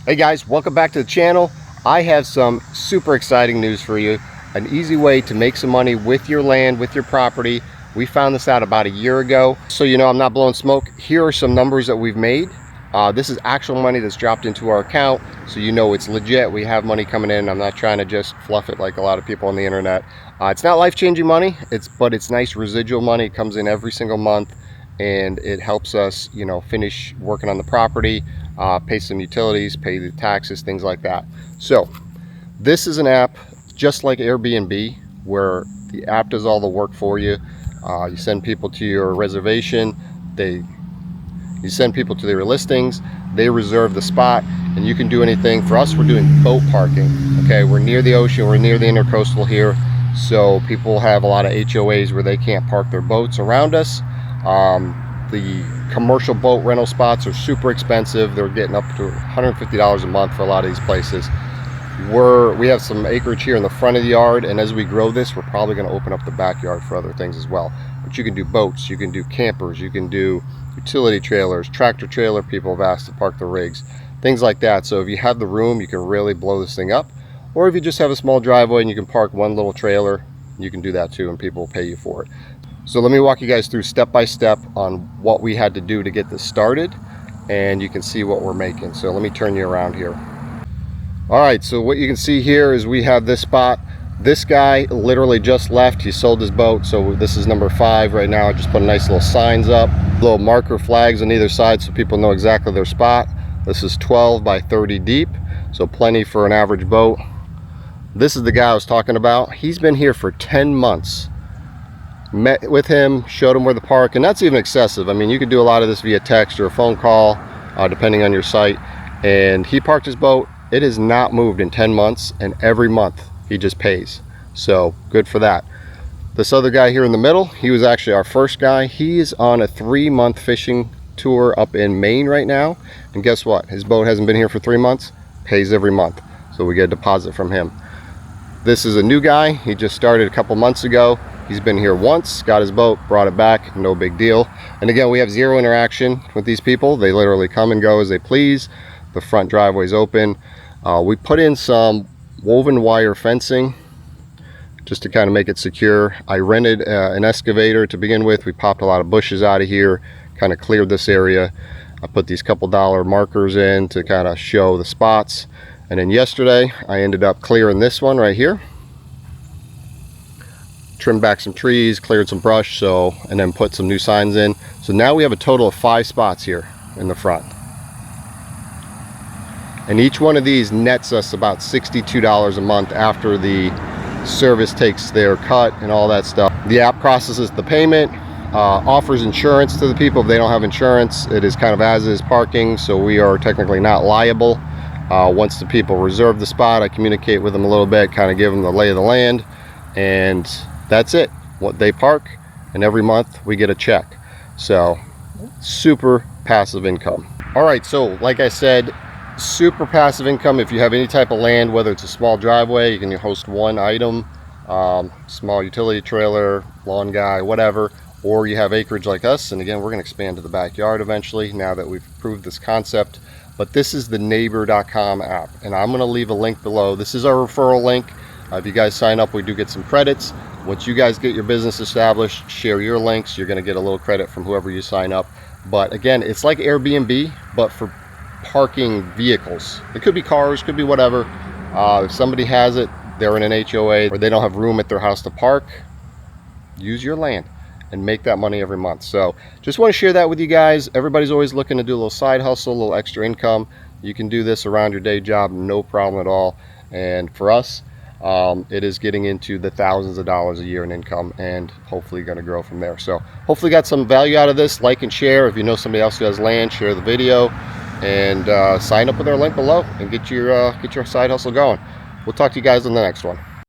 Hey guys, welcome back to the channel. I have some super exciting news for you. An easy way to make some money with your land, with your property. We found this out about a year ago. So you know I'm not blowing smoke. Here are some numbers that we've made. This is actual money that's dropped into our account, so you know it's legit. We have money coming in. I'm not trying to just fluff it like a lot of people on the internet. It's not life-changing money, but it's nice residual money. It comes in every single month, and it helps us, you know, finish working on the property, pay some utilities, pay the taxes, things like that. So this is an app just like Airbnb, where the app does all the work for you. You send people to your reservation, you send people to their listings, they reserve the spot, and you can do anything. For us, we're doing boat parking. Okay, we're near the ocean, we're near the intercoastal here, so people have a lot of HOAs where they can't park their boats around us. The commercial boat rental spots are super expensive. They're getting up to $150 a month for a lot of these places. We have some acreage here in the front of the yard, and as we grow this, we're probably going to open up the backyard for other things as well. But you can do boats, you can do campers, you can do utility trailers, tractor trailer. People have asked to park the rigs, things like that. So if you have the room, you can really blow this thing up. Or if you just have a small driveway and you can park one little trailer, you can do that too, and people will pay you for it. So let me walk you guys through step by step on what we had to do to get this started, and you can see what we're making. So let me turn you around here. All right, so what you can see here is we have this spot. This guy literally just left. He sold his boat, so this is number 5 right now. I just put nice little signs up, little marker flags on either side so people know exactly their spot. This is 12 by 30 deep, so plenty for an average boat. This is the guy I was talking about. He's been here for 10 months. Met with him, showed him where to park, and that's even excessive. I mean, you could do a lot of this via text or a phone call, depending on your site. And he parked his boat. It has not moved in 10 months, and every month he just pays. So good for that. This other guy here in the middle, he was actually our first guy. He is on a 3-month fishing tour up in Maine right now, and guess what? His boat hasn't been here for 3 months, pays every month, so we get a deposit from him. This is a new guy. He just started a couple months ago. He's been here once, got his boat, brought it back, no big deal. And again, we have zero interaction with these people. They literally come and go as they please. The front driveway's open. We put in some woven wire fencing just to kind of make it secure. I rented an excavator to begin with. We popped a lot of bushes out of here, kind of cleared this area. I put these couple dollar markers in to kind of show the spots. And then yesterday, I ended up clearing this one right here. Trimmed back some trees, cleared some brush, and then put some new signs in. So now we have a total of 5 spots here in the front. And each one of these nets us about $62 a month after the service takes their cut and all that stuff. The app processes the payment, offers insurance to the people. If they don't have insurance, it is kind of as is parking, so we are technically not liable. Once the people reserve the spot, I communicate with them a little bit, kind of give them the lay of the land, and that's it. What they park, and every month we get a check. So super passive income. All right, so like I said, super passive income. If you have any type of land, whether it's a small driveway, you can host one item, small utility trailer, lawn guy, whatever, or you have acreage like us. And again, we're going to expand to the backyard eventually now that we've proved this concept. But this is the neighbor.com app, and I'm going to leave a link below. This is our referral link. If you guys sign up, we do get some credits. Once you guys get your business established, share your links, you're going to get a little credit from whoever you sign up. But again, it's like Airbnb, but for parking vehicles. It could be cars, could be whatever. If somebody has it, they're in an HOA, or they don't have room at their house to park, use your land and make that money every month. So just want to share that with you guys. Everybody's always looking to do a little side hustle, a little extra income. You can do this around your day job, no problem at all. And for us, it is getting into the thousands of dollars a year in income, and hopefully going to grow from there. So hopefully got some value out of this. Like and share. If you know somebody else who has land, share the video, and sign up with our link below and get your side hustle going. We'll talk to you guys on the next one.